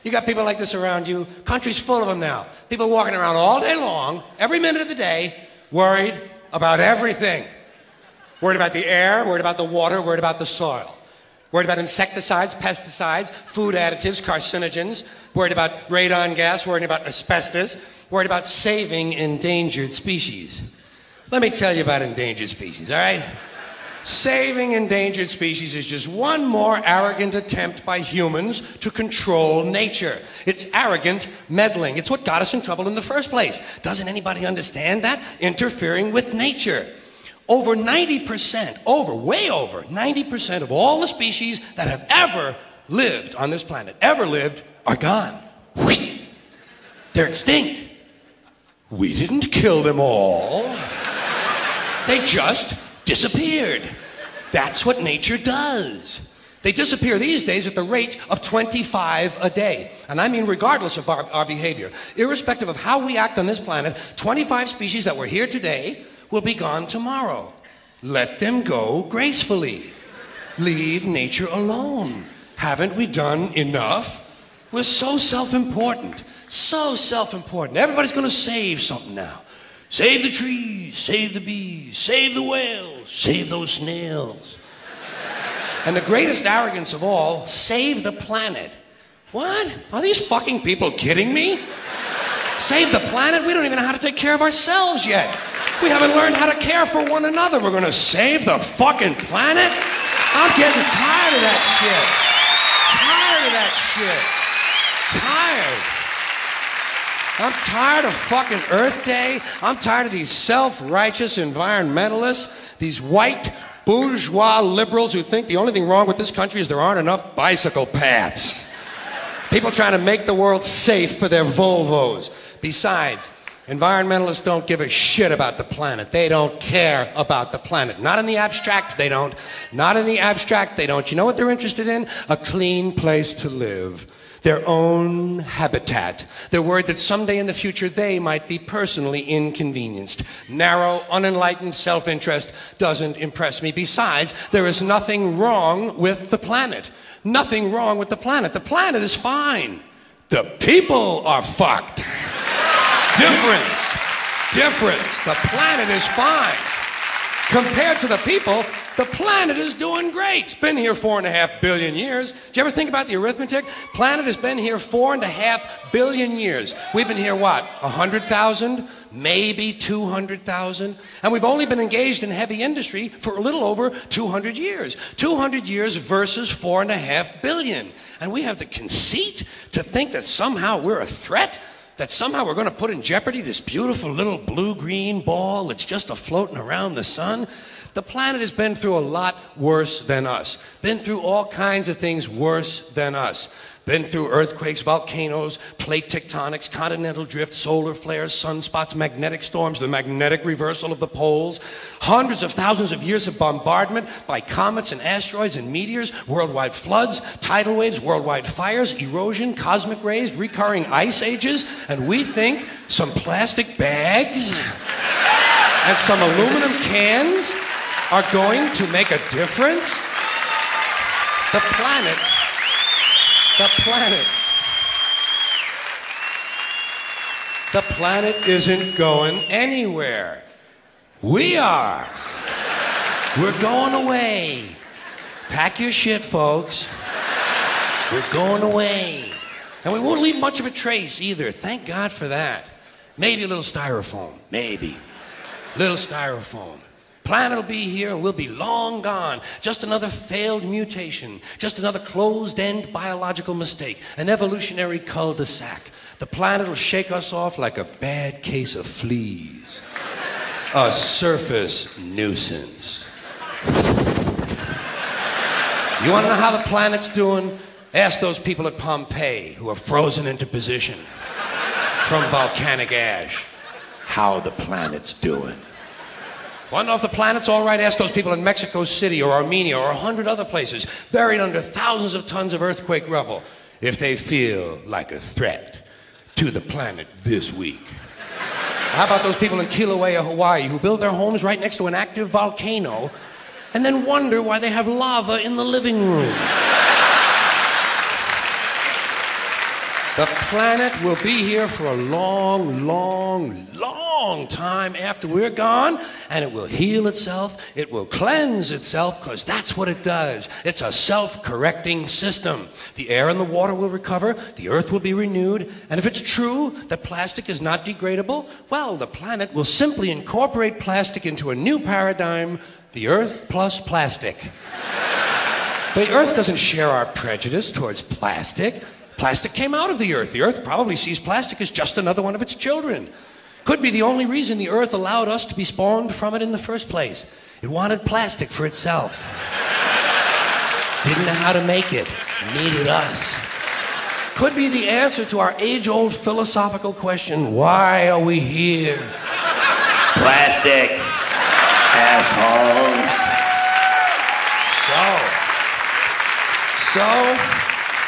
You got people like this around you. Country's full of them now. People walking around all day long, every minute of the day, worried about everything. Worried about the air, worried about the water, worried about the soil. Worried about insecticides, pesticides, food additives, carcinogens. Worried about radon gas, worried about asbestos. Worried about saving endangered species. Let me tell you about endangered species, all right? Saving endangered species is just one more arrogant attempt by humans to control nature. It's arrogant meddling. It's what got us in trouble in the first place. Doesn't anybody understand that? Interfering with nature. Over 90%, way over 90% of all the species that have ever lived on this planet, are gone. They're extinct. We didn't kill them all. They just disappeared. That's what nature does. They disappear these days at the rate of 25 a day. And I mean regardless of our behavior. Irrespective of how we act on this planet, 25 species that were here today will be gone tomorrow. Let them go gracefully. Leave nature alone. Haven't we done enough? We're so self-important. So self-important. Everybody's going to save something now. Save the trees, save the bees, save the whales, save those snails. And the greatest arrogance of all, save the planet. What? Are these fucking people kidding me? Save the planet? We don't even know how to take care of ourselves yet. We haven't learned how to care for one another. We're gonna save the fucking planet? I'm getting tired of that shit. Tired of that shit. Tired. I'm tired of fucking Earth Day. I'm tired of these self-righteous environmentalists, these white bourgeois liberals who think the only thing wrong with this country is there aren't enough bicycle paths. People trying to make the world safe for their Volvos. Besides, environmentalists don't give a shit about the planet. They don't care about the planet. Not in the abstract, they don't. Not in the abstract, they don't. You know what they're interested in? A clean place to live. Their own habitat. They're worried that someday in the future they might be personally inconvenienced. Narrow, unenlightened self-interest doesn't impress me. Besides, there is nothing wrong with the planet. Nothing wrong with the planet. The planet is fine. The people are fucked. Difference. Difference. The planet is fine. Compared to the people, the planet is doing great. It's been here 4.5 billion years. Did you ever think about the arithmetic? Planet has been here 4.5 billion years. We've been here, what, 100,000? Maybe 200,000? And we've only been engaged in heavy industry for a little over 200 years. 200 years versus 4.5 billion. And we have the conceit to think that somehow we're a threat? That somehow we're going to put in jeopardy this beautiful little blue-green ball that's just a-floating around the sun? The planet has been through a lot worse than us. Been through all kinds of things worse than us. Been through earthquakes, volcanoes, plate tectonics, continental drift, solar flares, sunspots, magnetic storms, the magnetic reversal of the poles, hundreds of thousands of years of bombardment by comets and asteroids and meteors, worldwide floods, tidal waves, worldwide fires, erosion, cosmic rays, recurring ice ages, and we think some plastic bags and some aluminum cans are going to make a difference? The planet isn't going anywhere. We are. We're going away. Pack your shit, folks. We're going away. And we won't leave much of a trace either. Thank God for that. Maybe a little styrofoam. Maybe. Little styrofoam. Planet will be here and we'll be long gone. Just another failed mutation. Just another closed-end biological mistake. An evolutionary cul-de-sac. The planet will shake us off like a bad case of fleas. A surface nuisance. You want to know how the planet's doing? Ask those people at Pompeii who are frozen into position from volcanic ash how the planet's doing. Want to know if the planet's all right? Ask those people in Mexico City or Armenia or 100 other places buried under thousands of tons of earthquake rubble if they feel like a threat to the planet this week. How about those people in Kilauea, Hawaii who build their homes right next to an active volcano and then wonder why they have lava in the living room? The planet will be here for a long, long, long time after we're gone, and it will heal itself, it will cleanse itself, because that's what it does. It's a self-correcting system. The air and the water will recover, the earth will be renewed, and if it's true that plastic is not degradable, well, the planet will simply incorporate plastic into a new paradigm, the earth plus plastic. The earth doesn't share our prejudice towards plastic. Plastic came out of the earth. The earth probably sees plastic as just another one of its children. Could be the only reason the earth allowed us to be spawned from it in the first place. It wanted plastic for itself. Didn't know how to make it. Needed us. Could be the answer to our age-old philosophical question, why are we here? Plastic. Assholes. So,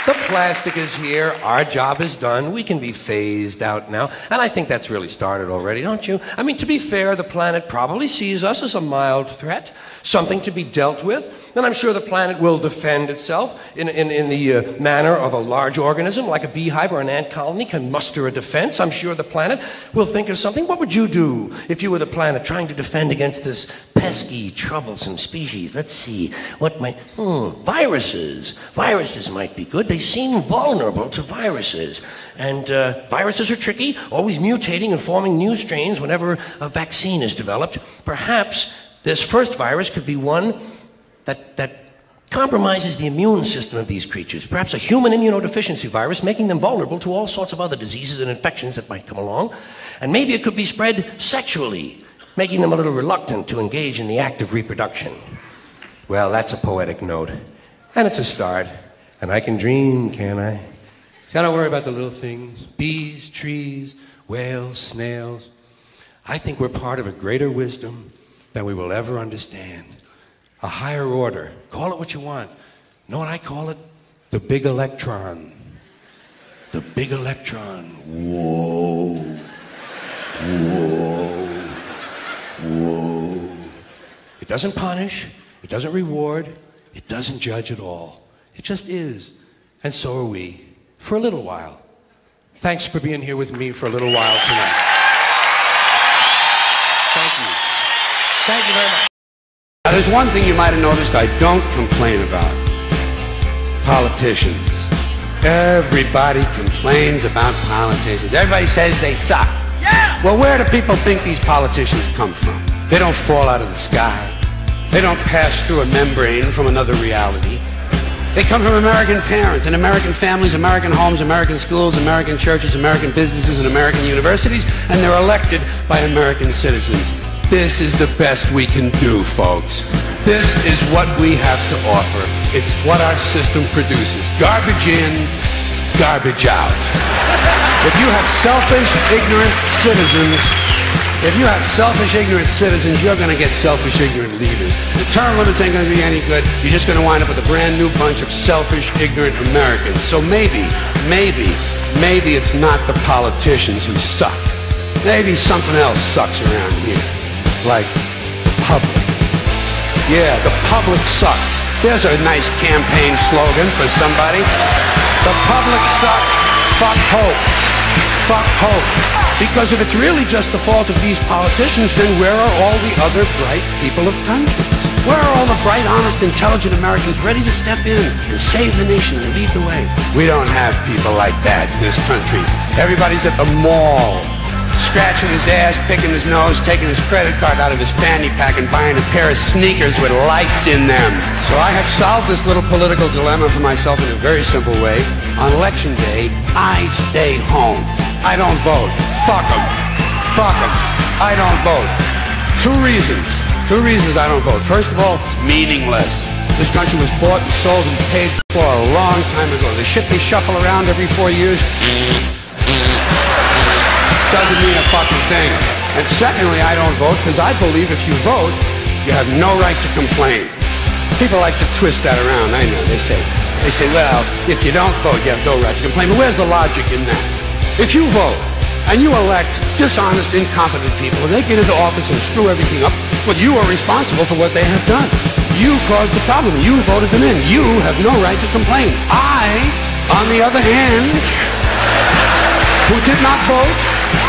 the plastic is here, our job is done, we can be phased out now, and I think that's really started already, don't you? I mean, to be fair, the planet probably sees us as a mild threat, something to be dealt with, and I'm sure the planet will defend itself in the manner of a large organism, like a beehive or an ant colony can muster a defense. I'm sure the planet will think of something. What would you do if you were the planet trying to defend against this pesky, troublesome species? Let's see, what might... viruses. Viruses might be good. They seem vulnerable to viruses. And viruses are tricky, always mutating and forming new strains whenever a vaccine is developed. Perhaps this first virus could be one that compromises the immune system of these creatures. Perhaps a human immunodeficiency virus, making them vulnerable to all sorts of other diseases and infections that might come along. And maybe it could be spread sexually, making them a little reluctant to engage in the act of reproduction. Well, that's a poetic note. And it's a start. And I can dream, can't I? See, I don't worry about the little things. Bees, trees, whales, snails. I think we're part of a greater wisdom than we will ever understand. A higher order. Call it what you want. Know what I call it? The big electron. The big electron. Whoa. Whoa. Whoa. It doesn't punish. It doesn't reward. It doesn't judge at all. It just is. And so are we. For a little while. Thanks for being here with me for a little while tonight. Thank you. Thank you very much. Now, there's one thing you might have noticed I don't complain about. Politicians. Everybody complains about politicians. Everybody says they suck. Yeah! Well, where do people think these politicians come from? They don't fall out of the sky. They don't pass through a membrane from another reality. They come from American parents and American families, American homes, American schools, American churches, American businesses, and American universities, and they're elected by American citizens. This is the best we can do, folks. This is what we have to offer. It's what our system produces. Garbage in, garbage out. If you have selfish, ignorant citizens, you're going to get selfish, ignorant leaders. The term limits ain't going to be any good. You're just going to wind up with a brand new bunch of selfish, ignorant Americans. So maybe it's not the politicians who suck. Maybe something else sucks around here. Like the public. Yeah, the public sucks. There's a nice campaign slogan for somebody. The public sucks. Fuck hope. Fuck hope. Because if it's really just the fault of these politicians, then where are all the other bright people of countries? Where are all the bright, honest, intelligent Americans ready to step in and save the nation and lead the way? We don't have people like that in this country. Everybody's at the mall, scratching his ass, picking his nose, taking his credit card out of his fanny pack and buying a pair of sneakers with lights in them. So I have solved this little political dilemma for myself in a very simple way. On election day, I stay home. I don't vote. Fuck them. Fuck them. I don't vote. Two reasons I don't vote. First of all, it's meaningless. This country was bought and sold and paid for a long time ago. The shit they shuffle around every 4 years doesn't mean a fucking thing. And secondly, I don't vote because I believe if you vote, you have no right to complain. People like to twist that around. I know. They say, well, if you don't vote, you have no right to complain. But where's the logic in that? If you vote and you elect dishonest, incompetent people and they get into office and screw everything up, well, you are responsible for what they have done. You caused the problem. You voted them in. You have no right to complain. I, on the other hand, who did not vote,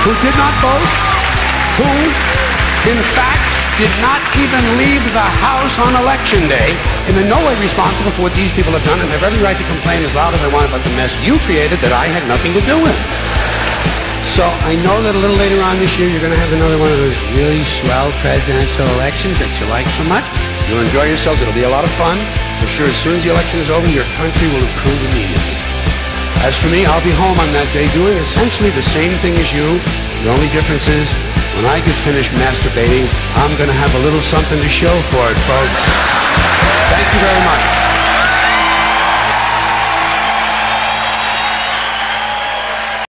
who in fact did not even leave the house on election day, and in no way responsible for what these people have done, and have every right to complain as loud as I want about the mess you created that I had nothing to do with. So I know that a little later on this year you're going to have another one of those really swell presidential elections that you like so much. You'll enjoy yourselves. It'll be a lot of fun. I'm sure as soon as the election is over, your country will improve immediately. As for me, I'll be home on that day doing essentially the same thing as you. The only difference is, when I get finished masturbating, I'm going to have a little something to show for it, folks. Thank you very much.